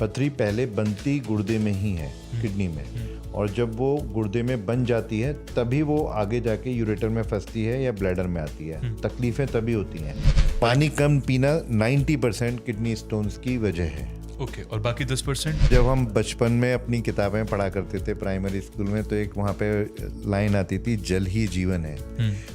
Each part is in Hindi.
पथरी पहले बनती गुर्दे में ही है, किडनी में, और जब वो गुर्दे में बन जाती है तभी वो आगे जाके यूरेटर में फंसती है या ब्लैडर में आती है। तकलीफें तभी होती हैं। पानी कम पीना 90% किडनी स्टोन्स की वजह है। ओके, और बाकी 10%? जब हम बचपन में अपनी किताबें पढ़ा करते थे प्राइमरी स्कूल में, तो एक वहाँ पे लाइन आती थी, जल ही जीवन है।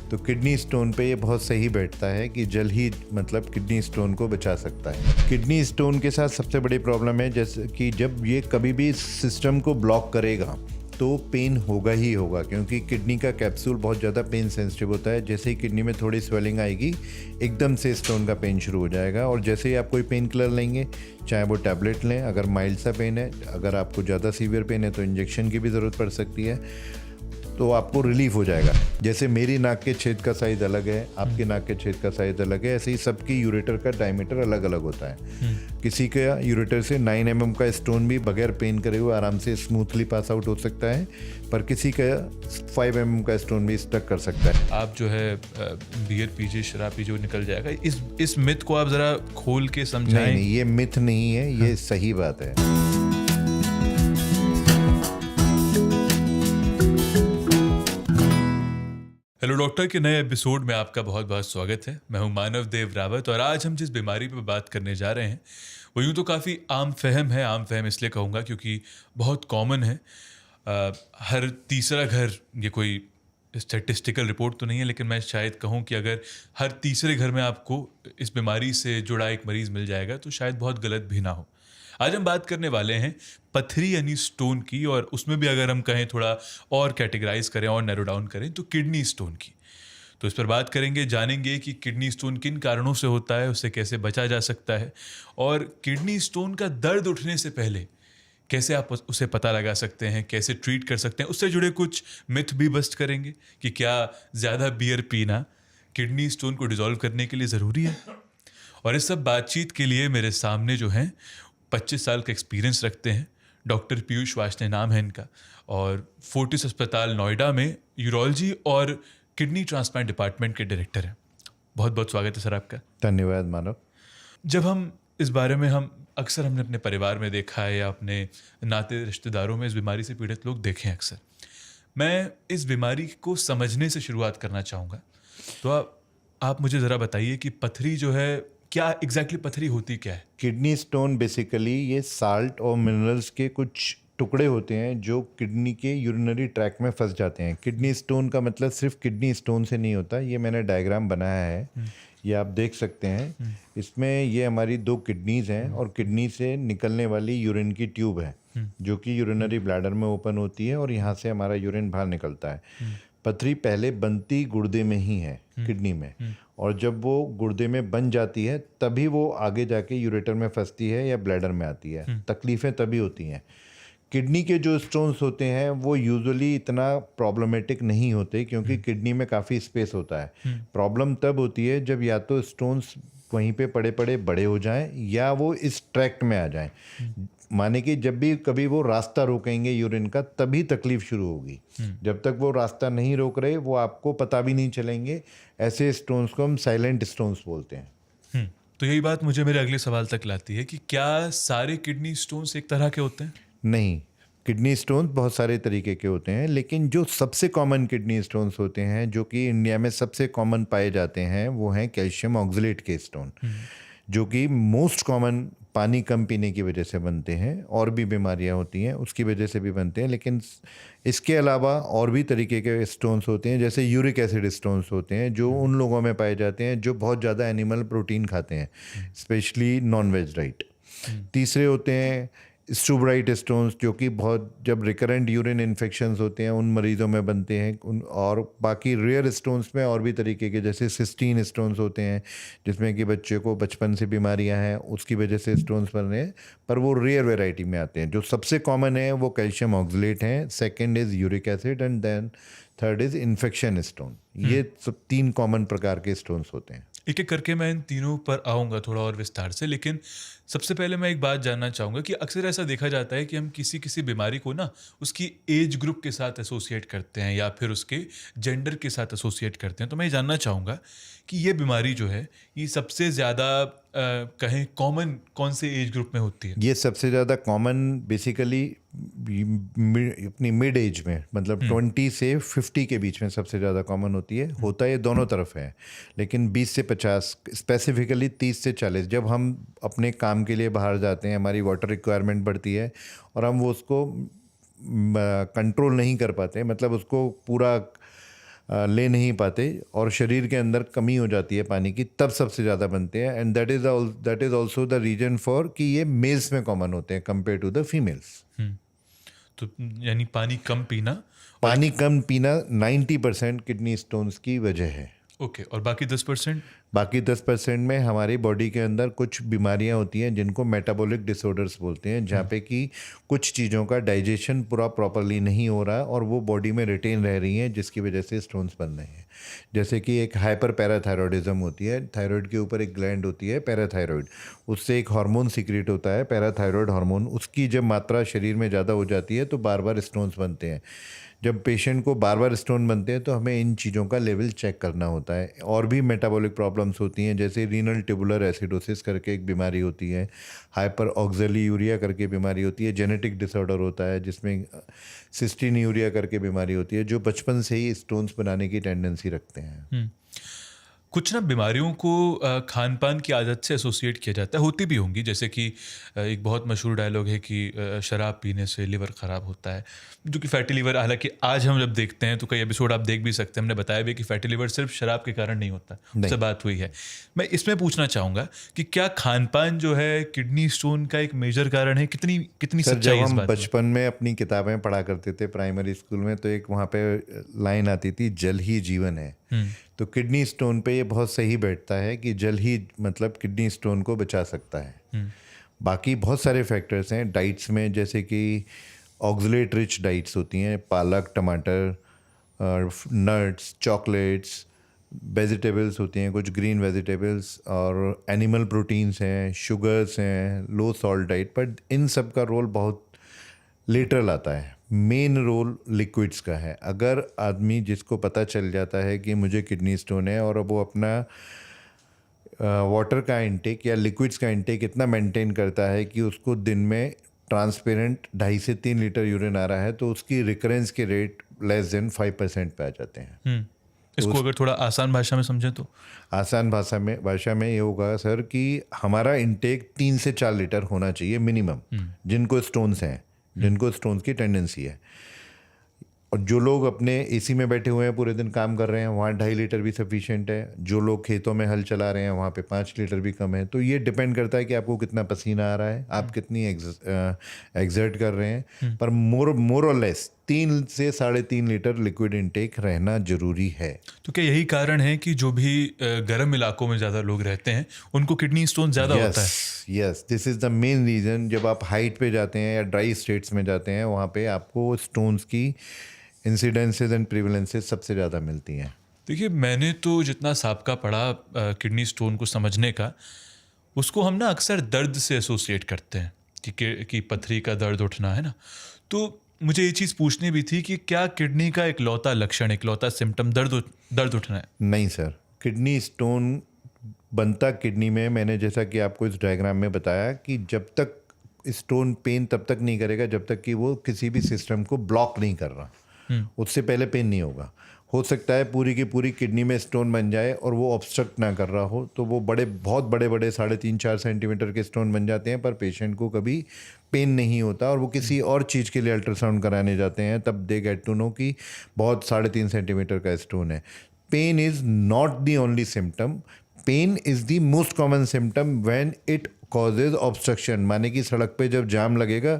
तो किडनी स्टोन पे ये बहुत सही बैठता है कि जल ही मतलब किडनी स्टोन को बचा सकता है। किडनी स्टोन के साथ सबसे बड़ी प्रॉब्लम है जैसे कि जब ये कभी भी सिस्टम को ब्लॉक करेगा तो पेन होगा ही होगा, क्योंकि किडनी का कैप्सूल बहुत ज़्यादा पेन सेंसिटिव होता है। जैसे ही किडनी में थोड़ी स्वेलिंग आएगी एकदम से स्टोन का पेन शुरू हो जाएगा, और जैसे ही आप कोई पेन किलर लेंगे, चाहे वो टैबलेट लें, अगर माइल्ड सा पेन है, अगर आपको ज़्यादा सीवियर पेन है तो इंजेक्शन की भी ज़रूरत पड़ सकती है, तो आपको रिलीफ हो जाएगा। जैसे मेरी नाक के छेद का साइज़ अलग है, आपके नाक के छेद का साइज़ अलग है, ऐसे ही सबकी यूरेटर का डायमीटर अलग अलग होता है। किसी का यूरेटर से 9 mm का स्टोन भी बगैर पेन करे हुए आराम से स्मूथली पास आउट हो सकता है, पर किसी का 5 mm का स्टोन भी स्टक कर सकता है। आप जो है बियर पीजिए, शराब पीजिए, निकल जाएगा, इस मिथ को आप ज़रा खोल के समझाएं। नहीं, ये मिथ नहीं है, ये सही बात है। हेलो डॉक्टर के नए एपिसोड में आपका बहुत बहुत स्वागत है। मैं हूं मानव देव रावत, और आज हम जिस बीमारी पर बात करने जा रहे हैं वो यूँ तो काफ़ी आम फहम है। आम फहम इसलिए कहूँगा क्योंकि बहुत कॉमन है। हर तीसरा घर, ये कोई स्टैटिस्टिकल रिपोर्ट तो नहीं है, लेकिन मैं शायद कहूँ कि अगर हर तीसरे घर में आपको इस बीमारी से जुड़ा एक मरीज़ मिल जाएगा तो शायद बहुत गलत भी ना हो। आज हम बात करने वाले हैं पथरी यानी स्टोन की, और उसमें भी अगर हम कहें थोड़ा और कैटेगराइज करें और नैरो डाउन करें तो किडनी स्टोन की। तो इस पर बात करेंगे, जानेंगे कि किडनी स्टोन किन कारणों से होता है, उससे कैसे बचा जा सकता है, और किडनी स्टोन का दर्द उठने से पहले कैसे आप उसे पता लगा सकते हैं, कैसे ट्रीट कर सकते हैं। उससे जुड़े कुछ मिथ भी बस्ट करेंगे कि क्या ज़्यादा बियर पीना किडनी स्टोन को डिसॉल्व करने के लिए ज़रूरी है। और इस सब बातचीत के लिए मेरे सामने जो हैं 25 साल का एक्सपीरियंस रखते हैं, डॉक्टर पीयूष वार्ष्णेय नाम है इनका, और फोर्टिस अस्पताल नोएडा में यूरोलॉजी और किडनी ट्रांसप्लांट डिपार्टमेंट के डायरेक्टर हैं। बहुत बहुत स्वागत है सर आपका। धन्यवाद मानव। जब हम इस बारे में अक्सर हमने अपने परिवार में देखा है या अपने नाते रिश्तेदारों में इस बीमारी से पीड़ित लोग देखे हैं अक्सर। मैं इस बीमारी को समझने से शुरुआत करना चाहूँगा। तो आप मुझे ज़रा बताइए कि पथरी जो है, क्या एग्जैक्टली पथरी होती क्या है? किडनी स्टोन बेसिकली ये साल्ट और मिनरल्स के कुछ टुकड़े होते हैं जो किडनी के यूरिनरी ट्रैक में फंस जाते हैं। किडनी स्टोन का मतलब सिर्फ किडनी स्टोन से नहीं होता। ये मैंने डायग्राम बनाया है, ये आप देख सकते हैं। इसमें ये हमारी 2 किडनीज हैं और किडनी से निकलने वाली यूरिन की ट्यूब है जो कि यूरिनरी ब्लैडर में ओपन होती है, और यहाँ से हमारा यूरिन बाहर निकलता है। पथरी पहले बनती गुर्दे में ही है, किडनी में, और जब वो गुर्दे में बन जाती है तभी वो आगे जाके यूरेटर में फंसती है या ब्लैडर में आती है। तकलीफ़ें तभी होती हैं। किडनी के जो स्टोन्स होते हैं वो यूजुअली इतना प्रॉब्लमेटिक नहीं होते, क्योंकि किडनी में काफ़ी स्पेस होता है। प्रॉब्लम तब होती है जब या तो स्टोन्स वहीं पे पड़े पड़े बड़े हो जाएं या वो इस ट्रैक्ट में आ जाएं। माने कि जब भी कभी वो रास्ता रोकेंगे यूरिन का तभी तकलीफ शुरू होगी। जब तक वो रास्ता नहीं रोक रहे वो आपको पता भी नहीं चलेंगे। ऐसे स्टोन्स को हम साइलेंट स्टोन्स बोलते हैं। तो यही बात मुझे मेरे अगले सवाल तक लाती है कि क्या सारे किडनी स्टोन्स एक तरह के होते हैं? नहीं, किडनी स्टोन्स बहुत सारे तरीके के होते हैं, लेकिन जो सबसे कॉमन किडनी स्टोन्स होते हैं, जो कि इंडिया में सबसे कॉमन पाए जाते हैं, वो हैं कैल्शियम ऑक्सलेट के स्टोन, जो कि मोस्ट कॉमन पानी कम पीने की वजह से बनते हैं। और भी बीमारियां होती हैं उसकी वजह से भी बनते हैं, लेकिन इसके अलावा और भी तरीके के स्टोन्स होते हैं, जैसे यूरिक एसिड स्टोन्स होते हैं जो उन लोगों में पाए जाते हैं जो बहुत ज़्यादा एनिमल प्रोटीन खाते हैं, स्पेशली नॉन वेज डाइट। तीसरे होते हैं स्टूबराइट स्टोन्स, जो कि बहुत जब रिकरेंट यूरिन इन्फेक्शंस होते हैं उन मरीज़ों में बनते हैं। और बाकी रेयर स्टोन्स में और भी तरीके के, जैसे सिस्टीन स्टोन्स होते हैं जिसमें कि बच्चे को बचपन से बीमारियां हैं उसकी वजह से स्टोन्स बन रहे हैं, पर वो रेयर वेराइटी में आते हैं। जो सबसे कॉमन है वो कैल्शियम ऑक्सलेट हैं, second is uric acid, and then third is infection stone. ये सब 3 कॉमन प्रकार के स्टोन्स होते हैं। एक एक करके मैं इन तीनों पर आऊँगा थोड़ा और विस्तार से, लेकिन सबसे पहले मैं एक बात जानना चाहूँगा कि अक्सर ऐसा देखा जाता है कि हम किसी किसी बीमारी को ना उसकी एज ग्रुप के साथ एसोसिएट करते हैं या फिर उसके जेंडर के साथ एसोसिएट करते हैं। तो मैं ये जानना चाहूँगा कि ये बीमारी जो है, ये सबसे ज़्यादा कहें कॉमन कौन से एज ग्रुप में होती है? ये सबसे ज़्यादा कॉमन बेसिकली अपनी मिड एज में, मतलब 20 से 50 के बीच में सबसे ज़्यादा कॉमन होती है। होता ये दोनों तरफ है, लेकिन 20 से 50, स्पेसिफिकली 30 से 40, जब हम अपने काम के लिए बाहर जाते हैं, हमारी वाटर रिक्वायरमेंट बढ़ती है और हम वो उसको कंट्रोल नहीं कर पाते, मतलब उसको पूरा ले नहीं पाते और शरीर के अंदर कमी हो जाती है पानी की, तब सबसे ज़्यादा बनते हैं। And that is also the reason for कि ये मेल्स में कॉमन होते हैं कंपेयर टू द फीमेल्स। तो यानी पानी कम पीना। पानी कम पीना 90% किडनी स्टोन्स की वजह है। ओके, और बाकी 10%? बाकी 10% में हमारी बॉडी के अंदर कुछ बीमारियां होती हैं जिनको मेटाबॉलिक डिसऑर्डर्स बोलते हैं, जहाँ पे कि कुछ चीज़ों का डाइजेशन पूरा प्रॉपरली नहीं हो रहा और वो बॉडी में रिटेन रह रही हैं, जिसकी वजह से स्टोन्स बन रहे हैं। जैसे कि एक हाइपर पैराथायरॉयडिज्म होती है, थायराइड के ऊपर एक ग्लैंड होती है पैराथायरॉयड, उससे एक हार्मोन सीक्रेट होता है पैराथायरॉयड हार्मोन। उसकी जब मात्रा शरीर में ज़्यादा हो जाती है तो बार बार स्टोन्स बनते हैं। जब पेशेंट को बार बार स्टोन बनते हैं तो हमें इन चीज़ों का लेवल चेक करना होता है। और भी मेटाबॉलिक प्रॉब्लम्स होती हैं, जैसे रीनल ट्यूबुलर एसिडोसिस करके एक बीमारी होती है, हाइपर ऑक्जेलियूरिया करके बीमारी होती है, जेनेटिक डिसऑर्डर होता है जिसमें सिस्टीन्यूरिया करके बीमारी होती है, जो बचपन से ही स्टोन्स बनाने की टेंडेंसी रखते हैं। कुछ ना बीमारियों को खान पान की आदत से एसोसिएट किया जाता है, होती भी होंगी, जैसे कि एक बहुत मशहूर डायलॉग है कि शराब पीने से लिवर ख़राब होता है, जो कि फैटी लिवर, हालांकि आज हम जब देखते हैं तो कई एपिसोड आप देख भी सकते हैं, हमने बताया भी कि फैटी लिवर सिर्फ शराब के कारण नहीं होता, उससे बात हुई है। मैं इसमें पूछना चाहूँगा कि क्या खान पान जो है किडनी स्टोन का एक मेजर कारण है? कितनी कितनी सर, सच्चाई जब इस हम बात में? बचपन में अपनी किताबें पढ़ा करते थे प्राइमरी स्कूल में, तो एक वहाँ पे लाइन आती थी, जल ही जीवन है। तो किडनी स्टोन पे ये बहुत सही बैठता है कि जल ही मतलब किडनी स्टोन को बचा सकता है। बाकी बहुत सारे फैक्टर्स हैं डाइट्स में, जैसे कि ऑक्सलेट रिच डाइट्स होती हैं, पालक, टमाटर, नट्स, चॉकलेट्स, वेजिटेबल्स होती हैं, कुछ ग्रीन वेजिटेबल्स, और एनिमल प्रोटीन्स हैं, शुगर्स हैं, लो सॉल्ट डाइट। पर इन सब का रोल बहुत लेटरल आता है। मेन रोल लिक्विड्स का है। अगर आदमी जिसको पता चल जाता है कि मुझे किडनी स्टोन है और अब वो अपना वाटर का इंटेक या लिक्विड्स का इंटेक इतना मेंटेन करता है कि उसको दिन में ट्रांसपेरेंट 2.5 से 3 लीटर यूरिन आ रहा है, तो उसकी रिकरेंस के रेट लेस देन 5% पे आ जाते हैं। इसको अगर थोड़ा आसान भाषा में समझें तो? आसान भाषा में ये होगा सर कि हमारा इंटेक 3 से 4 लीटर होना चाहिए मिनिमम, जिनको स्टोन्स हैं, जिनको स्टोन्स की टेंडेंसी है। और जो लोग अपने एसी में बैठे हुए हैं, पूरे दिन काम कर रहे हैं, वहाँ 2.5 लीटर भी सफिशिएंट है। जो लोग खेतों में हल चला रहे हैं, वहाँ पे 5 लीटर भी कम है। तो ये डिपेंड करता है कि आपको कितना पसीना आ रहा है, आप कितनी एग्जर्ट कर रहे हैं। पर मोर और लेस 3 से 3.5 लीटर लिक्विड इनटेक रहना जरूरी है। तो क्या यही कारण है कि जो भी गर्म इलाकों में ज़्यादा लोग रहते हैं उनको किडनी स्टोन ज़्यादा होता है? Yes, this is the main reason. जब आप हाइट पे जाते हैं या ड्राई स्टेट्स में जाते हैं, वहाँ पे आपको स्टोन्स की इंसिडेंसेस एंड प्रिवलेंसेस सबसे ज़्यादा मिलती हैं। देखिए, मैंने तो जितना साबका पढ़ा किडनी स्टोन को समझने का, उसको हम ना अक्सर दर्द से एसोसिएट करते हैं कि पथरी का दर्द उठना है ना। तो मुझे ये चीज़ पूछनी भी थी कि क्या किडनी का इकलौता लक्षण, इकलौता सिम्टम दर्द उठना है? नहीं सर, किडनी स्टोन बनता किडनी में, मैंने जैसा कि आपको इस डायग्राम में बताया कि जब तक स्टोन पेन तब तक नहीं करेगा जब तक कि वो किसी भी सिस्टम को ब्लॉक नहीं कर रहा, उससे पहले पेन नहीं होगा। हो सकता है पूरी की पूरी किडनी में स्टोन बन जाए और वो ऑब्स्ट्रक्ट ना कर रहा हो, तो वो बहुत बड़े 3.5-4 सेंटीमीटर के स्टोन बन जाते हैं, पर पेशेंट को कभी पेन नहीं होता और वो किसी और चीज़ के लिए अल्ट्रासाउंड कराने जाते हैं, तब दे गेट टू नो कि बहुत 3.5 सेंटीमीटर का स्टोन है। Pain is not the only symptom. Pain is the most common symptom when it causes obstruction, माने कि सड़क पे जब जाम लगेगा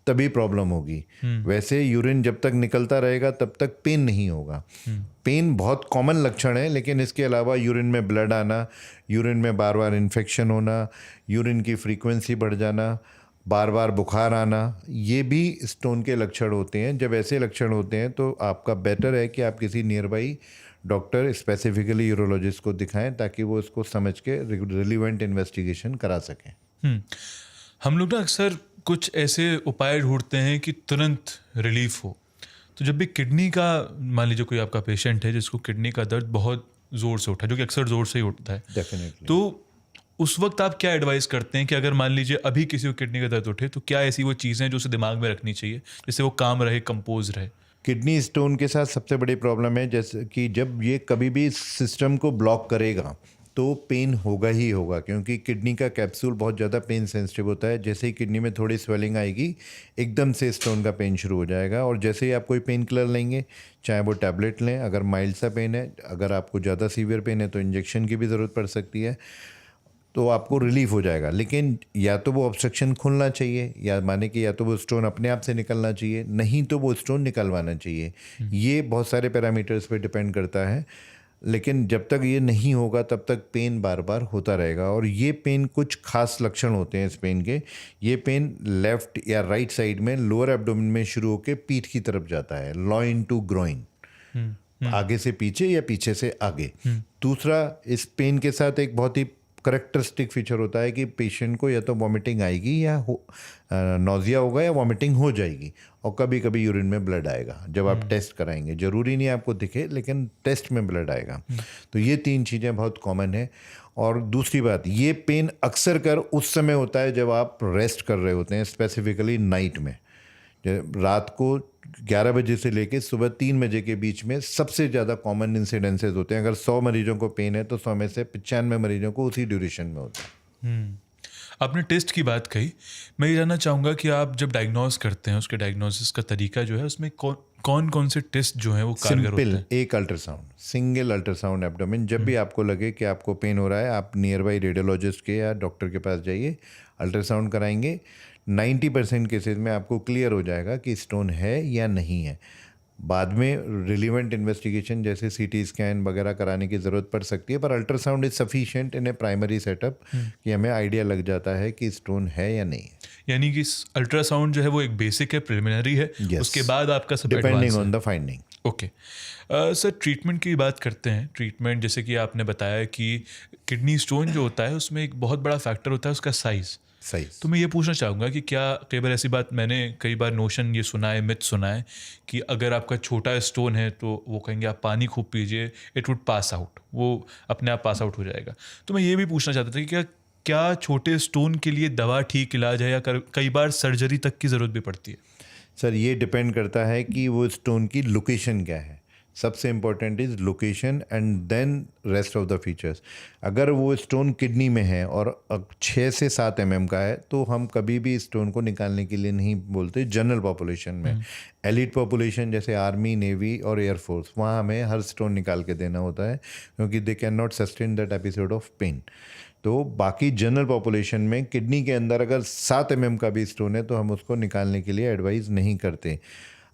तभी प्रॉब्लम होगी। वैसे यूरिन जब तक निकलता रहेगा तब तक पेन नहीं होगा। पेन बहुत कॉमन लक्षण है, लेकिन इसके अलावा यूरिन में ब्लड आना, यूरिन में बार बार इन्फेक्शन होना, यूरिन की फ्रीक्वेंसी बढ़ जाना, बार बार बुखार आना, ये भी स्टोन के लक्षण होते हैं। जब ऐसे लक्षण होते हैं तो आपका बेटर है कि आप किसी near by doctor specifically urologist को दिखाएं ताकि वो इसको समझ के रिलीवेंट इन्वेस्टिगेशन करा सकें। हम लोग ना अक्सर कुछ ऐसे उपाय ढूंढते हैं कि तुरंत रिलीफ हो। तो जब भी किडनी का, मान लीजिए कोई आपका पेशेंट है जिसको किडनी का दर्द बहुत ज़ोर से उठा है, जो कि अक्सर ज़ोर से ही उठता है, डेफिनेटली। तो उस वक्त आप क्या एडवाइस करते हैं कि अगर मान लीजिए अभी किसी को किडनी का दर्द उठे तो क्या ऐसी वो चीज़ें जो उसे दिमाग में रखनी चाहिए जिससे वो काम रहे, कंपोज रहे? किडनी स्टोन के साथ सबसे बड़ी प्रॉब्लम है जैसे कि जब ये कभी भी सिस्टम को ब्लॉक करेगा तो पेन होगा ही होगा, क्योंकि किडनी का कैप्सूल बहुत ज़्यादा पेन सेंसिटिव होता है। जैसे ही किडनी में थोड़ी स्वेलिंग आएगी एकदम से स्टोन का पेन शुरू हो जाएगा, और जैसे ही आप कोई पेन किलर लेंगे, चाहे वो टैबलेट लें, अगर माइल्ड सा पेन है, अगर आपको ज़्यादा सीवियर पेन है तो इंजेक्शन की भी ज़रूरत पड़ सकती है, तो आपको रिलीफ हो जाएगा। लेकिन या तो वो ऑब्स्ट्रक्शन खुलना चाहिए, या माने कि या तो वो स्टोन अपने आप से निकलना चाहिए, नहीं तो वो स्टोन निकलवाना चाहिए। ये बहुत सारे पैरामीटर्स पे डिपेंड करता है, लेकिन जब तक ये नहीं होगा तब तक पेन बार बार होता रहेगा। और ये पेन कुछ खास लक्षण होते हैं इस पेन के। ये पेन लेफ़्ट या राइट साइड में लोअर एब्डोमेन में शुरू होकर पीठ की तरफ जाता है, लॉइन टू ग्रोइन, आगे से पीछे या पीछे से आगे। दूसरा, इस पेन के साथ एक बहुत ही करेक्टरिस्टिक फीचर होता है कि पेशेंट को या तो वॉमिटिंग आएगी या नौजिया होगा या वॉमिटिंग हो जाएगी, और कभी कभी यूरिन में ब्लड आएगा जब आप टेस्ट कराएंगे। ज़रूरी नहीं आपको दिखे, लेकिन टेस्ट में ब्लड आएगा। तो ये 3 चीज़ें बहुत कॉमन है। और दूसरी बात, ये पेन अक्सर कर उस समय होता है जब आप रेस्ट कर रहे होते हैं, स्पेसिफिकली नाइट में। रात को 11 बजे से लेके सुबह 3 बजे के बीच में सबसे ज़्यादा कॉमन इंसिडेंसेस होते हैं। अगर 100 मरीजों को पेन है तो 100 में से 95 मरीजों को उसी ड्यूरेशन में होता है। आपने टेस्ट की बात कही, मैं ये जानना चाहूँगा कि आप जब डायग्नोज करते हैं उसके डायग्नोसिस का तरीका जो है उसमें कौन कौन से टेस्ट जो हैं वो कारगर होते हैं? एक अल्ट्रासाउंड, सिंगल अल्ट्रासाउंड एब्डोमेन। जब भी आपको लगे कि आपको पेन हो रहा है, आप नियर बाई रेडियोलॉजिस्ट के या डॉक्टर के पास जाइए, अल्ट्रासाउंड कराएंगे। 90% केसेस में आपको क्लियर हो जाएगा कि स्टोन है या नहीं है। बाद में रिलीवेंट इन्वेस्टिगेशन जैसे सीटी स्कैन वगैरह कराने की ज़रूरत पड़ सकती है, पर ultrasound is sufficient in A primary setup कि हमें आइडिया लग जाता है कि स्टोन है या नहीं है। यानी कि अल्ट्रासाउंड जो है वो एक बेसिक है, प्रिलिमिनरी है, Yes. उसके बाद आपका सब डिपेंडिंग एडवांस ऑन है। The finding. Okay sir, treatment की बात करते हैं। ट्रीटमेंट जैसे कि आपने बताया कि किडनी स्टोन जो होता है उसमें एक बहुत बड़ा फैक्टर होता है उसका साइज़। सही। तो मैं ये पूछना चाहूँगा कि क्या कई बार ऐसी बात, मैंने कई बार नोशन ये सुना है, मिथ सुना है कि अगर आपका छोटा स्टोन है तो वो कहेंगे आप पानी खूब पीजिए, इट वुड पास आउट, वो अपने आप पास आउट हो जाएगा। तो मैं ये भी पूछना चाहता था कि क्या छोटे स्टोन के लिए दवा ठीक इलाज है, या कई बार सर्जरी तक की ज़रूरत भी पड़ती है? सर, ये डिपेंड करता है कि वो स्टोन की लोकेशन क्या है। सबसे important is location and then rest of the features. अगर वो स्टोन किडनी में है और 6 से 7 mm का है तो हम कभी भी स्टोन को निकालने के लिए नहीं बोलते। जनरल पॉपुलेशन में, एलिट पॉपुलेशन जैसे आर्मी, नेवी और एयरफोर्स, वहाँ हमें हर स्टोन निकाल के देना होता है, क्योंकि they can not sustain that episode of pain. तो बाकी जनरल पॉपुलेशन में किडनी के अंदर अगर 7 mm का भी स्टोन है तो हम उसको निकालने के लिए एडवाइस नहीं करते।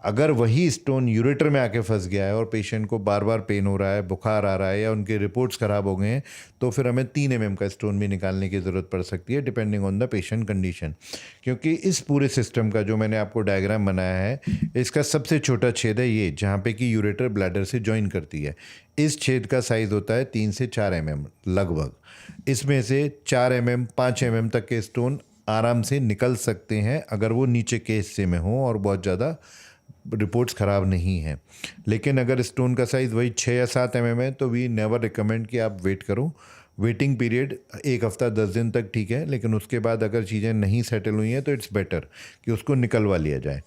अगर वही स्टोन यूरेटर में आके फंस गया है और पेशेंट को बार बार पेन हो रहा है, बुखार आ रहा है, या उनके रिपोर्ट्स ख़राब हो गए हैं, तो फिर हमें 3 mm का स्टोन भी निकालने की ज़रूरत पड़ सकती है, depending on the patient condition. क्योंकि इस पूरे सिस्टम का जो मैंने आपको डायग्राम बनाया है, इसका सबसे छोटा छेद है ये, जहाँ पे कि यूरेटर ब्लैडर से जॉइन करती है। इस छेद का साइज़ होता है 3 से 4 mm लगभग। इसमें से 4 mm 5 mm तक के स्टोन आराम से निकल सकते हैं अगर वो नीचे के हिस्से में हो और बहुत ज़्यादा रिपोर्ट्स ख़राब नहीं हैं। लेकिन अगर स्टोन का साइज़ वही 6 या 7 mm है तो वी नेवर रिकमेंड कि आप वेट करो। वेटिंग पीरियड 1 हफ्ता 10 दिन तक ठीक है, लेकिन उसके बाद अगर चीज़ें नहीं सेटल हुई हैं तो इट्स बेटर कि उसको निकलवा लिया जाए।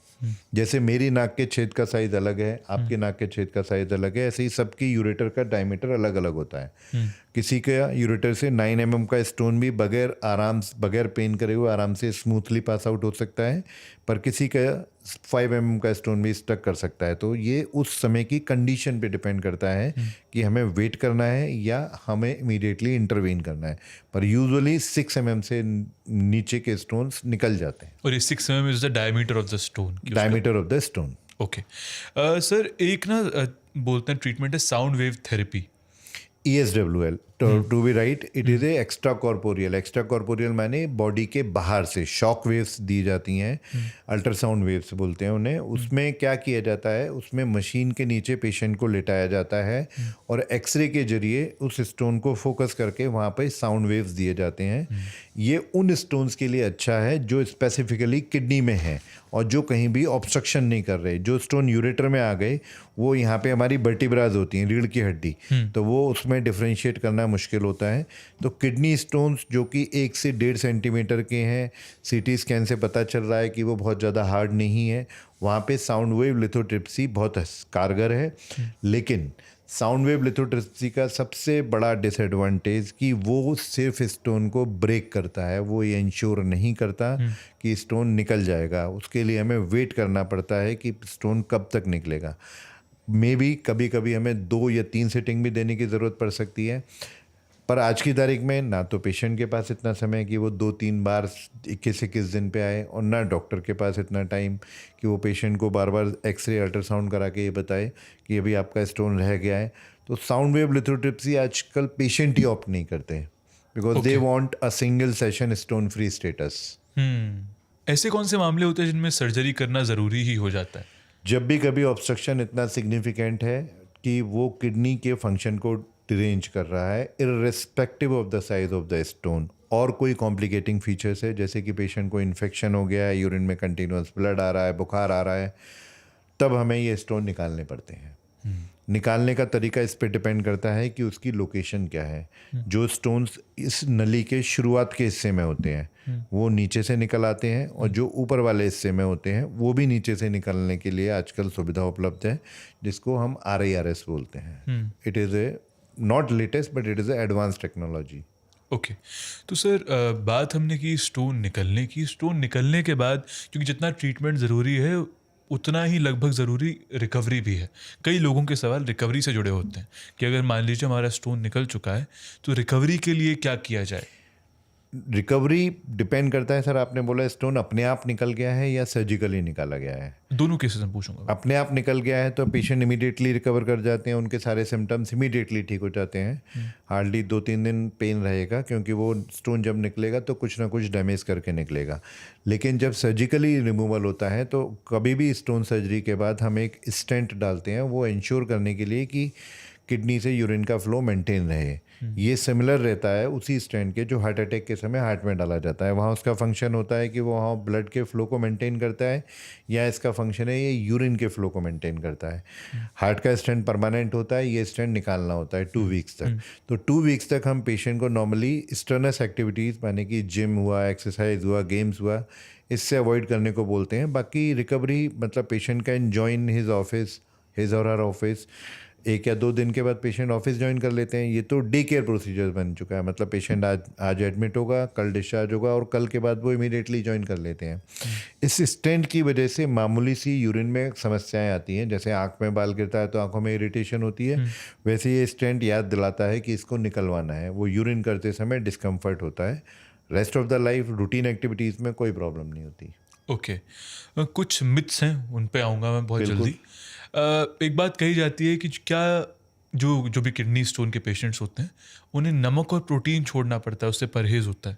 जैसे मेरी नाक के छेद का साइज़ अलग है, आपके नाक के छेद का साइज़ अलग है, ऐसे ही सबकी यूरेटर का डायमीटर अलग अलग होता है। किसी का यूरेटर से 9 mm का स्टोन भी बगैर पेन करे हुए आराम से स्मूथली पास आउट हो सकता है, पर किसी का 5 mm का स्टोन भी स्टक कर सकता है। तो ये उस समय की कंडीशन पे डिपेंड करता है कि हमें वेट करना है या हमें इमीडिएटली इंटरवेन करना है। पर यूजुअली 6 mm से नीचे के स्टोन्स निकल जाते हैं। और ये 6 mm is the diameter of the stone. Diameter of the stone. Okay sir, एक ना बोलते हैं ट्रीटमेंट है sound wave therapy. ESWL to be right, it is a extracorporeal. Extracorporeal माने बॉडी के बाहर से शॉक वेव्स दी जाती हैं, अल्ट्रासाउंड वेव्स बोलते हैं उन्हें। उसमें क्या किया जाता है, उसमें मशीन के नीचे पेशेंट को लिटाया जाता है और एक्सरे के जरिए उस स्टोन को फोकस करके वहाँ पे साउंड वेव्स दिए जाते हैं। ये उन स्टोन्स के लिए अच्छा है जो स्पेसिफिकली किडनी में है और जो कहीं भी ऑब्स्ट्रक्शन नहीं कर रहे। जो स्टोन यूरेटर में आ गए वो यहाँ पे हमारी वर्टिब्राज होती हैं, रीढ़ की हड्डी, तो वो उसमें डिफरेंशिएट करना मुश्किल होता है। तो किडनी स्टोन्स जो कि 1 से 1.5 सेंटीमीटर के हैं, सीटी स्कैन से पता चल रहा है कि वो बहुत ज़्यादा हार्ड नहीं है, वहाँ पे साउंड वेव लिथोट्रिप्सी बहुत कारगर है। लेकिन साउंड वेव लिथोट्रिप्सी का सबसे बड़ा डिसएडवांटेज कि वो सिर्फ स्टोन को ब्रेक करता है, वो ये इंश्योर नहीं करता कि स्टोन निकल जाएगा। उसके लिए हमें वेट करना पड़ता है कि स्टोन कब तक निकलेगा। मे बी कभी कभी हमें 2 या 3 सिटिंग भी देने की ज़रूरत पड़ सकती है, पर आज की तारीख में ना तो पेशेंट के पास इतना समय है कि वो 2-3 बार 21-21 दिन पे आए, और ना डॉक्टर के पास इतना टाइम कि वो पेशेंट को बार बार एक्सरे अल्ट्रासाउंड करा के ये बताए कि अभी आपका स्टोन रह गया है। तो साउंड वेव लिथोट्रिप्सी आजकल पेशेंट ही ऑप्ट नहीं करते because they want a single session stone free status. ऐसे कौन से मामले होते हैं जिनमें सर्जरी करना ज़रूरी ही हो जाता है? जब भी कभी ऑब्स्ट्रक्शन इतना सिग्निफिकेंट है कि वो किडनी के फंक्शन को डिरेंज कर रहा है, irrespective of the size of the stone, और कोई कॉम्प्लिकेटिंग फीचर्स है जैसे कि पेशेंट को इन्फेक्शन हो गया है, यूरिन में कंटिन्यूअस ब्लड आ रहा है, बुखार आ रहा है, तब हमें ये स्टोन निकालने पड़ते हैं। निकालने का तरीका इस पे डिपेंड करता है कि उसकी लोकेशन क्या है। जो स्टोन्स इस नली के शुरुआत के हिस्से में होते हैं वो नीचे से निकल आते हैं, और जो ऊपर वाले हिस्से में होते हैं वो भी नीचे से निकलने के लिए आजकल सुविधा उपलब्ध है जिसको हम RIRS बोलते हैं। It is A not latest but it is A advance technology. Okay. तो सर बात हमने की स्टोन निकलने की। स्टोन निकलने के बाद क्योंकि जितना ट्रीटमेंट ज़रूरी है उतना ही लगभग ज़रूरी रिकवरी भी है। कई लोगों के सवाल रिकवरी से जुड़े होते हैं कि अगर मान लीजिए हमारा स्टोन निकल चुका है तो रिकवरी के लिए क्या किया जाए? रिकवरी डिपेंड करता है सर, आपने बोला स्टोन अपने आप निकल गया है या सर्जिकली निकाला गया है। दोनों केसेस में पूछूंगा। अपने आप निकल गया है तो पेशेंट इमीडिएटली रिकवर कर जाते हैं, उनके सारे सिम्टम्स इमीडिएटली ठीक हो जाते हैं। हार्डली 2-3 दिन पेन रहेगा क्योंकि वो स्टोन जब निकलेगा तो कुछ ना कुछ डैमेज करके निकलेगा। लेकिन जब सर्जिकली रिमूवल होता है तो कभी भी स्टोन सर्जरी के बाद हम एक स्टेंट डालते हैं, वो इंश्योर करने के लिए कि किडनी से यूरिन का फ्लो मेंटेन रहे। ये सिमिलर रहता है उसी स्टेंट के जो हार्ट अटैक के समय हार्ट में डाला जाता है। वहाँ उसका फंक्शन होता है कि वो वहाँ ब्लड के फ्लो को मेंटेन करता है, या इसका फंक्शन है ये यूरिन के फ्लो को मेंटेन करता है। हार्ट का स्टेंट परमानेंट होता है, ये स्टेंट निकालना होता है 2 वीक्स तक। तो 2 वीक्स तक हम पेशेंट को नॉर्मली स्ट्रेनस एक्टिविटीज़ माने कि जिम हुआ, एक्सरसाइज हुआ, गेम्स हुआ, इससे अवॉइड करने को बोलते हैं। बाकी रिकवरी मतलब patient can join his office, his और हर ऑफिस। 1 या 2 दिन के बाद पेशेंट ऑफिस ज्वाइन कर लेते हैं। ये तो डे केयर प्रोसीजर बन चुका है, मतलब पेशेंट आज एडमिट होगा, कल डिस्चार्ज होगा और कल के बाद वो इमीडिएटली ज्वाइन कर लेते हैं। इस स्टेंट की वजह से मामूली सी यूरिन में समस्याएं आती हैं, जैसे आँख में बाल गिरता है तो आँखों में इरिटेशन होती है, वैसे ये स्टेंट याद दिलाता है कि इसको निकलवाना है। वो यूरिन करते समय डिस्कम्फर्ट होता है, rest of the life routine activities में कोई प्रॉब्लम नहीं होती। ओके। कुछ मिथ्स हैं, उन पे आऊँगा मैं बहुत जल्दी। एक बात कही जाती है कि क्या जो भी किडनी स्टोन के पेशेंट्स होते हैं उन्हें नमक और प्रोटीन छोड़ना पड़ता है, उससे परहेज होता है?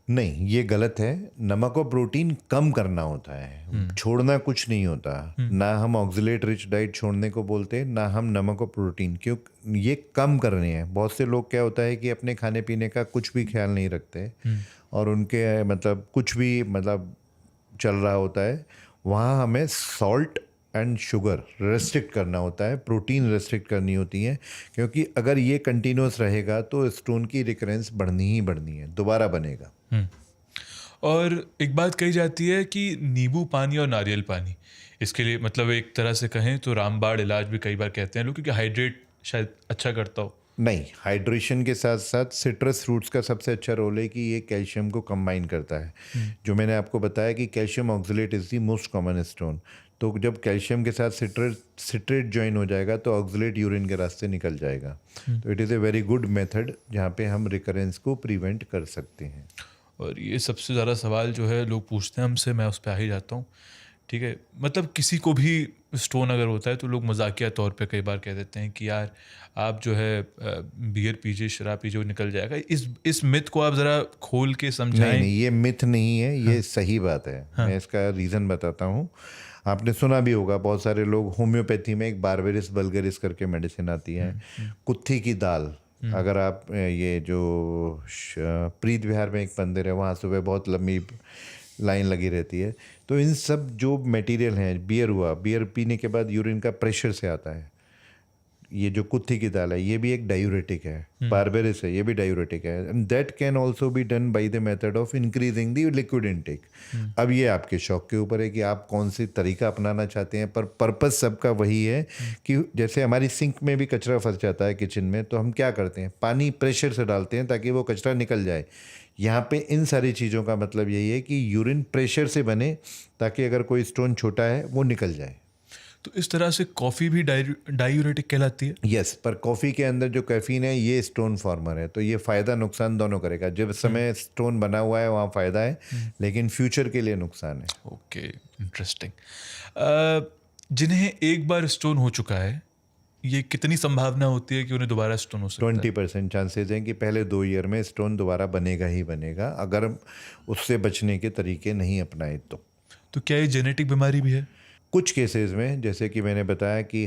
नहीं, ये गलत है। नमक और प्रोटीन कम करना होता है, छोड़ना कुछ नहीं होता। ना हम ऑक्सलेट रिच डाइट छोड़ने को बोलते हैं, ना हम नमक और प्रोटीन, क्यों ये कम करने हैं। बहुत से लोग क्या होता है कि अपने खाने पीने का कुछ भी ख्याल नहीं रखते और उनके मतलब कुछ भी मतलब चल रहा होता है, वहाँ हमें सॉल्ट एंड शुगर रेस्ट्रिक्ट करना होता है, प्रोटीन रेस्ट्रिक्ट करनी होती है, क्योंकि अगर ये कंटिन्यूस रहेगा तो स्टोन की रिकरेंस बढ़नी ही बढ़नी है, दोबारा बनेगा। और एक बात कही जाती है कि नींबू पानी और नारियल पानी, इसके लिए मतलब एक तरह से कहें तो रामबाण इलाज भी कई बार कहते हैं लोग, क्योंकि हाइड्रेट शायद अच्छा करता हो। नहीं, हाइड्रेशन के साथ साथ सिट्रस फ्रूट्स का सबसे अच्छा रोल है कि ये कैल्शियम को कंबाइन करता है। जो मैंने आपको बताया कि calcium oxalate is the most common stone, तो जब कैल्शियम के साथ सिट्रेट ज्वाइन हो जाएगा तो ऑक्सलेट यूरिन के रास्ते निकल जाएगा। तो it is a very good method जहाँ पे हम रिकरेंस को प्रिवेंट कर सकते हैं। और ये सबसे ज़्यादा सवाल जो है लोग पूछते हैं हमसे, मैं उस पर आ ही जाता हूँ। ठीक है, मतलब किसी को भी स्टोन अगर होता है तो लोग मजाकिया तौर पे कई बार कह देते हैं कि यार आप जो है बियर पीजिए, शराब पीजिए, वो निकल जाएगा। इस मिथ को आप ज़रा खोल के नहीं समझाएं। नहीं, ये मिथ नहीं है, ये सही बात है। मैं इसका रीज़न बताता हूँ। आपने सुना भी होगा, बहुत सारे लोग होम्योपैथी में एक बारबेरिस बल्गरिस करके मेडिसिन आती है, कुत्थी की दाल। अगर आप ये जो प्रीत विहार में एक मंदिर है, वहाँ सुबह बहुत लंबी लाइन लगी रहती है। तो इन सब जो मटेरियल हैं, बियर हुआ, बियर पीने के बाद यूरिन का प्रेशर से आता है। ये जो कुत्थी की दाल है, ये भी एक डायूरेटिक है। बारबेरिस है, ये भी डायूरेटिक है। And that can also be done by the method of increasing the liquid intake. अब ये आपके शौक के ऊपर है कि आप कौन सी तरीका अपनाना चाहते हैं, पर पर्पस सबका वही है कि जैसे हमारी सिंक में भी कचरा फंस जाता है किचन में, तो हम क्या करते हैं, पानी प्रेशर से डालते हैं ताकि वो कचरा निकल जाए। यहाँ पे इन सारी चीज़ों का मतलब यही है कि यूरिन प्रेशर से बने, ताकि अगर कोई स्टोन छोटा है वो निकल जाए। तो इस तरह से कॉफ़ी भी डायूरेटिक कहलाती है। यस, पर कॉफ़ी के अंदर जो कैफीन है ये स्टोन फॉर्मर है, तो ये फ़ायदा नुकसान दोनों करेगा। जब समय स्टोन बना हुआ है वहाँ फ़ायदा है, लेकिन फ्यूचर के लिए नुकसान है। Okay, interesting. जिन्हें एक बार स्टोन हो चुका है, ये कितनी संभावना होती है कि उन्हें दोबारा स्टोन हो सकता है? 20% चांसेज हैं कि पहले 2 ईयर में स्टोन दोबारा बनेगा ही बनेगा, अगर उससे बचने के तरीके नहीं अपनाए तो क्या ये जेनेटिक बीमारी भी है? कुछ केसेस में, जैसे कि मैंने बताया कि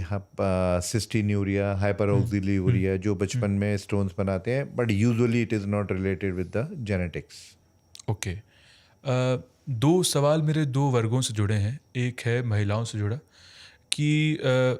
सिस्टीन्यूरिया, हाइपरऑक्सीलियूरिया, जो बचपन में स्टोन्स बनाते हैं, but usually it is not related with the genetics. Okay. 2 सवाल मेरे 2 वर्गों से जुड़े हैं। एक है महिलाओं से जुड़ा कि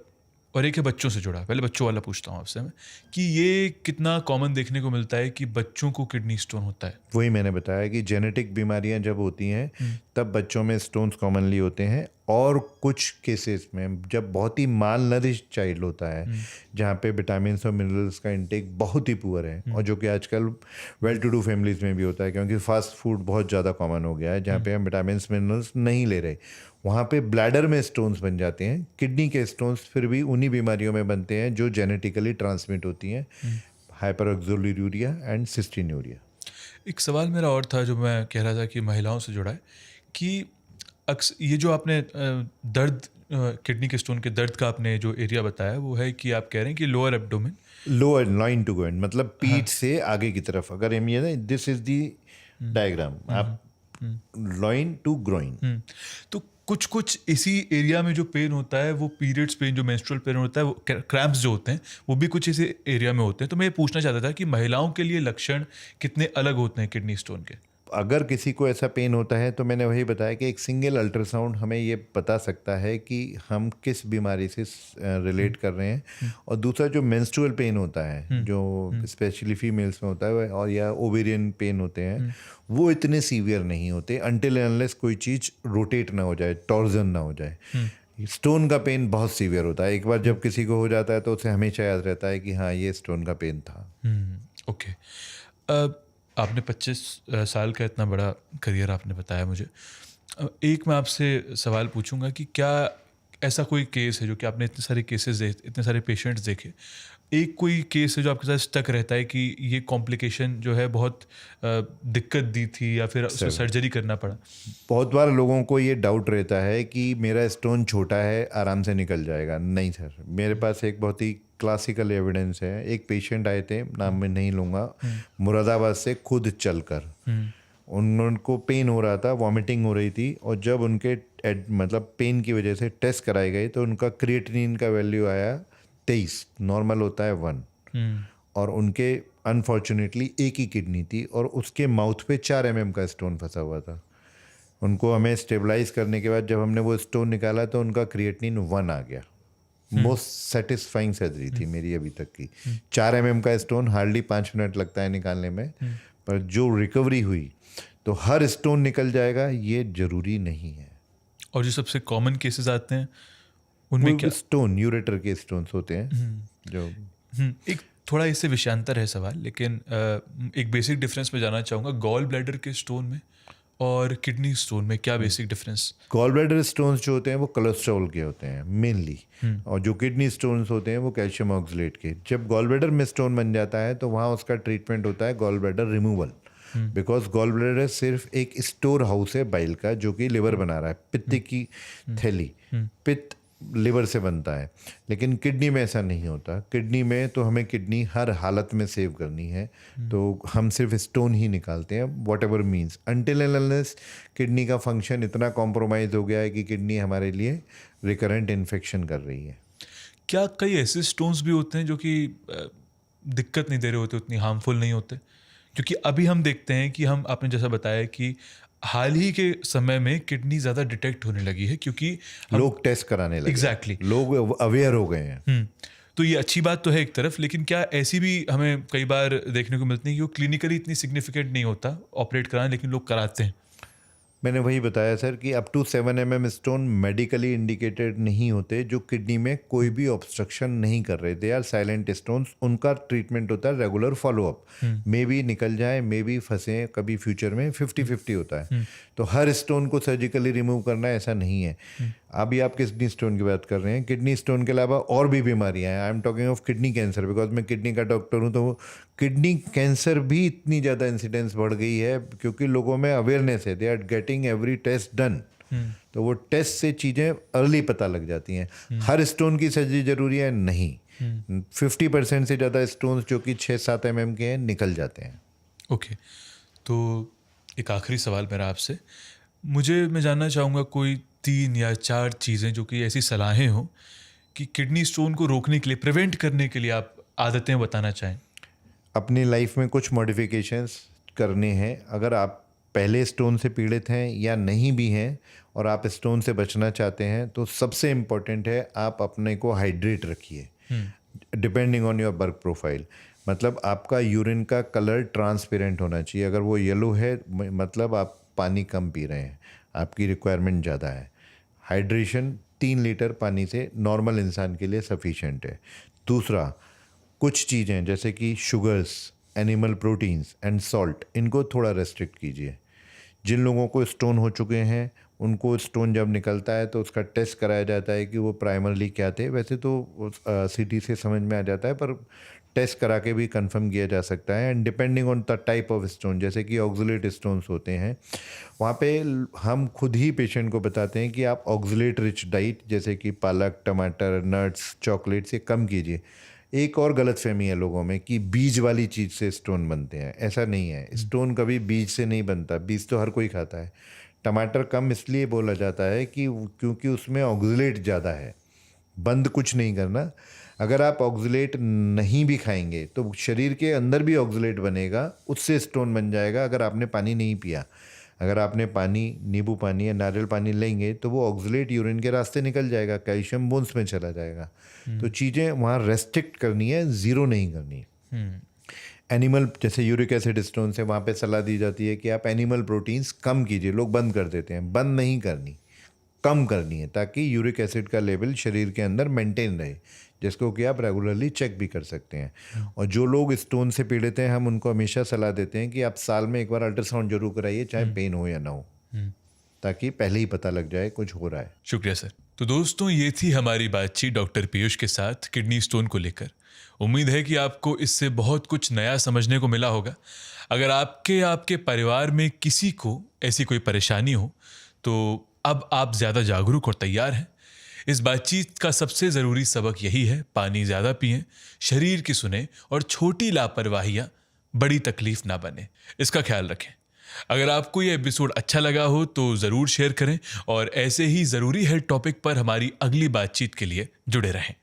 और एक है बच्चों से जुड़ा। पहले बच्चों वाला पूछता हूँ आपसे मैं कि ये कितना कॉमन देखने को मिलता है कि बच्चों को किडनी स्टोन होता है? वही मैंने बताया कि जेनेटिक बीमारियां जब होती हैं तब बच्चों में स्टोन्स कॉमनली होते हैं, और कुछ केसेस में जब बहुत ही माल नरिश चाइल्ड होता है, जहाँ पे विटामिन्स और मिनरल्स का इंटेक बहुत ही पुअर है, और जो कि आजकल वेल टू डू फैमिलीज़ में भी होता है, क्योंकि फास्ट फूड बहुत ज़्यादा कॉमन हो गया है, जहाँ पे हम विटामिन्स मिनरल्स नहीं ले रहे, वहाँ पे ब्लैडर में स्टोन्स बन जाते हैं। किडनी के स्टोन्स फिर भी उन्हीं बीमारियों में बनते हैं जो जेनेटिकली ट्रांसमिट होती हैं, हाइपरऑक्सीलियूरिया एंड सिस्टीन्यूरिया। एक सवाल मेरा और था जो मैं कह रहा था कि महिलाओं से जुड़ा है कि ये जो आपने दर्द, किडनी के स्टोन के दर्द का आपने जो एरिया बताया, वो है कि आप कह रहे हैं कि lower abdomen, lower loin to groin, मतलब पीठ से आगे की तरफ। अगर हम ये, दिस इज दी डायग्राम, आप लॉइन टू ग्रोइन। तो कुछ इसी एरिया में जो पेन होता है, वो पीरियड्स पेन, जो मेंस्ट्रुअल पेन होता है, वो क्रैम्प्स जो होते हैं, वो भी कुछ इसी एरिया में होते हैं। तो मैं ये पूछना चाहता था कि महिलाओं के लिए लक्षण कितने अलग होते हैं किडनी स्टोन के? अगर किसी को ऐसा पेन होता है तो मैंने वही बताया कि एक सिंगल अल्ट्रासाउंड हमें ये बता सकता है कि हम किस बीमारी से रिलेट कर रहे हैं। और दूसरा जो मेंस्ट्रुअल पेन होता है, जो स्पेशली फीमेल्स में होता है, और या ओवेरियन पेन होते हैं, वो इतने सीवियर नहीं होते अनटिल अनलेस कोई चीज़ रोटेट ना हो जाए, टॉर्जन ना हो जाए। स्टोन का पेन बहुत सीवियर होता है, एक बार जब किसी को हो जाता है तो उसे हमेशा याद रहता है कि हाँ, ये स्टोन का पेन था। ओके। आपने 25 साल का इतना बड़ा करियर आपने बताया मुझे। एक मैं आपसे सवाल पूछूंगा कि क्या ऐसा कोई केस है, जो कि आपने इतने सारे केसेस इतने सारे पेशेंट्स देखे, एक कोई केस है जो आपके साथ स्टक रहता है कि ये कॉम्प्लिकेशन जो है बहुत दिक्कत दी थी, या फिर उसमें सर्जरी करना पड़ा? बहुत बार लोगों को ये डाउट रहता है कि मेरा स्टोन छोटा है, आराम से निकल जाएगा। नहीं सर, मेरे पास एक बहुत ही क्लासिकल एविडेंस है। एक पेशेंट आए थे, नाम मैं नहीं लूँगा, मुरादाबाद से खुद चलकर। उनको पेन हो रहा था, वॉमिटिंग हो रही थी, और जब उनके मतलब पेन की वजह से टेस्ट कराए गए तो उनका क्रिएटिनिन का वैल्यू आया 23, नॉर्मल होता है 1। और उनके अनफॉर्चुनेटली एक ही किडनी थी, और उसके माउथ पे 4 mm का स्टोन फंसा हुआ था। उनको हमें स्टेबलाइज करने के बाद जब हमने वो स्टोन निकाला तो उनका क्रिएटिनिन 1 आ गया। मोस्ट सेटिस्फाइंग सर्जरी थी मेरी अभी तक की। 4 mm का स्टोन, हार्डली 5 मिनट लगता है निकालने में, पर जो रिकवरी हुई, तो हर स्टोन निकल जाएगा ये जरूरी नहीं है। और जो सबसे कॉमन केसेस आते हैं उनमें क्या? स्टोन, यूरेटर के स्टोन्स होते हैं जो एक थोड़ा इससे विषयांतर है सवाल, लेकिन एक बेसिक डिफरेंस मैं जानना चाहूँगा। गॉल ब्लैडर के स्टोन में और किडनी स्टोन में क्या basic difference? Gall bladder stones जो होते हैं वो कोलेस्ट्रॉल के होते हैं मेनली, और जो किडनी स्टोन्स होते हैं वो कैल्शियम ऑक्सलेट के। जब गॉल ब्लैडर में स्टोन बन जाता है तो वहाँ उसका ट्रीटमेंट होता है gall bladder removal, because gall bladder सिर्फ एक स्टोर हाउस है बाइल का, जो कि लिवर बना रहा है, पित्त की थैली। पित्त लिवर से बनता है, लेकिन किडनी में ऐसा नहीं होता। किडनी में तो हमें किडनी हर हालत में सेव करनी है, तो हम सिर्फ स्टोन ही निकालते हैं what ever means, until and unless kidney का फंक्शन इतना कॉम्प्रोमाइज़ हो गया है कि किडनी हमारे लिए रिकरेंट इन्फेक्शन कर रही है। क्या कई ऐसे स्टोन्स भी होते हैं जो कि दिक्कत नहीं दे रहे होते, उतनी हार्मफुल नहीं होते? क्योंकि अभी हम देखते हैं कि हम, आपने जैसा बताया कि हाल ही के समय में किडनी ज़्यादा डिटेक्ट होने लगी है क्योंकि लोग टेस्ट कराने लगे, Exactly. लोग अवेयर हो गए हैं। तो ये अच्छी बात तो है एक तरफ, लेकिन क्या ऐसी भी हमें कई बार देखने को मिलती है कि वो क्लिनिकली इतनी सिग्निफिकेंट नहीं होता ऑपरेट कराना, लेकिन लोग कराते हैं? मैंने वही बताया सर कि up to 7 mm stone medically indicated नहीं होते, जो किडनी में कोई भी ऑब्स्ट्रक्शन नहीं कर रहे, दे आर साइलेंट स्टोन्स। उनका ट्रीटमेंट होता है रेगुलर फॉलोअप, मे भी निकल जाए, मे भी फंसे कभी फ्यूचर में, 50-50 होता है। तो हर स्टोन को सर्जिकली रिमूव करना ऐसा नहीं है। अभी आप किडनी स्टोन की बात कर रहे हैं, किडनी स्टोन के अलावा और भी बीमारियां हैं। I am talking of kidney cancer, because मैं किडनी का डॉक्टर हूँ। तो किडनी कैंसर भी इतनी ज़्यादा इंसिडेंस बढ़ गई है क्योंकि लोगों में अवेयरनेस है, they are getting every test done. तो वो टेस्ट से चीज़ें अर्ली पता लग जाती हैं। हर स्टोन की सर्जरी जरूरी है नहीं, 50% से ज़्यादा स्टोन्स जो कि 6-7 mm के हैं निकल जाते हैं। ओके, तो एक आखिरी सवाल मेरा आपसे, मैं जानना चाहूँगा कोई 3 या 4 चीज़ें जो कि ऐसी सलाहें हों कि किडनी स्टोन को रोकने के लिए, प्रिवेंट करने के लिए आप आदतें बताना चाहें। अपनी लाइफ में कुछ मॉडिफिकेशंस करने हैं। अगर आप पहले स्टोन से पीड़ित हैं या नहीं भी हैं और आप स्टोन से बचना चाहते हैं, तो सबसे इम्पोर्टेंट है आप अपने को हाइड्रेट रखिए, depending on your work profile. मतलब आपका यूरिन का कलर ट्रांसपेरेंट होना चाहिए। अगर वो येलो है मतलब आप पानी कम पी रहे हैं, आपकी रिक्वायरमेंट ज़्यादा है। हाइड्रेशन 3 लीटर पानी से नॉर्मल इंसान के लिए सफिशेंट है। दूसरा, कुछ चीज़ें जैसे कि sugars, animal proteins and salt, इनको थोड़ा रेस्ट्रिक्ट कीजिए। जिन लोगों को स्टोन हो चुके हैं उनको स्टोन जब निकलता है तो उसका टेस्ट कराया जाता है कि वो प्राइमरली क्या थे। वैसे तो सीटी से समझ में आ जाता है, पर टेस्ट करा के भी कंफर्म किया जा सकता है। And depending on the type of stone, जैसे कि ऑक्सलेट स्टोन्स होते हैं, वहाँ पे हम खुद ही पेशेंट को बताते हैं कि आप ऑक्सलेट रिच डाइट जैसे कि पालक, टमाटर, नट्स, चॉकलेट से कम कीजिए। एक और गलतफहमी है लोगों में कि बीज वाली चीज़ से स्टोन बनते हैं, ऐसा नहीं है। स्टोन कभी बीज से नहीं बनता, बीज तो हर कोई खाता है। टमाटर कम इसलिए बोला जाता है कि क्योंकि उसमें ऑक्सलेट ज़्यादा है। बंद कुछ नहीं करना। अगर आप ऑक्सलेट नहीं भी खाएंगे तो शरीर के अंदर भी ऑक्सलेट बनेगा, उससे स्टोन बन जाएगा अगर आपने पानी नहीं पिया। अगर आपने पानी, नींबू पानी या नारियल पानी लेंगे तो वो ऑक्सलेट यूरिन के रास्ते निकल जाएगा, कैल्शियम बोन्स में चला जाएगा। तो चीज़ें वहाँ रेस्ट्रिक्ट करनी है, ज़ीरो नहीं करनी। एनिमल जैसे यूरिक एसिड स्टोन से वहाँ पे सलाह दी जाती है कि आप एनिमल प्रोटीन्स कम कीजिए। लोग बंद कर देते हैं, बंद नहीं करनी, कम करनी है, ताकि यूरिक एसिड का लेवल शरीर के अंदर मेंटेन रहे, जिसको कि आप रेगुलरली चेक भी कर सकते हैं। और जो लोग स्टोन से पीड़ित हैं, हम उनको हमेशा सलाह देते हैं कि आप साल में एक बार अल्ट्रासाउंड जरूर कराइए, चाहे पेन हो या ना हो, ताकि पहले ही पता लग जाए कुछ हो रहा है। शुक्रिया सर। तो दोस्तों, ये थी हमारी बातचीत डॉक्टर पीयूष के साथ किडनी स्टोन को लेकर। उम्मीद है कि आपको इससे बहुत कुछ नया समझने को मिला होगा। अगर आपके परिवार में किसी को ऐसी कोई परेशानी हो तो अब आप ज़्यादा जागरूक और तैयार हैं। इस बातचीत का सबसे ज़रूरी सबक यही है, पानी ज़्यादा पिएं, शरीर की सुने और छोटी लापरवाहियाँ बड़ी तकलीफ ना बने, इसका ख्याल रखें। अगर आपको ये एपिसोड अच्छा लगा हो तो ज़रूर शेयर करें और ऐसे ही ज़रूरी हेल्थ टॉपिक पर हमारी अगली बातचीत के लिए जुड़े रहें।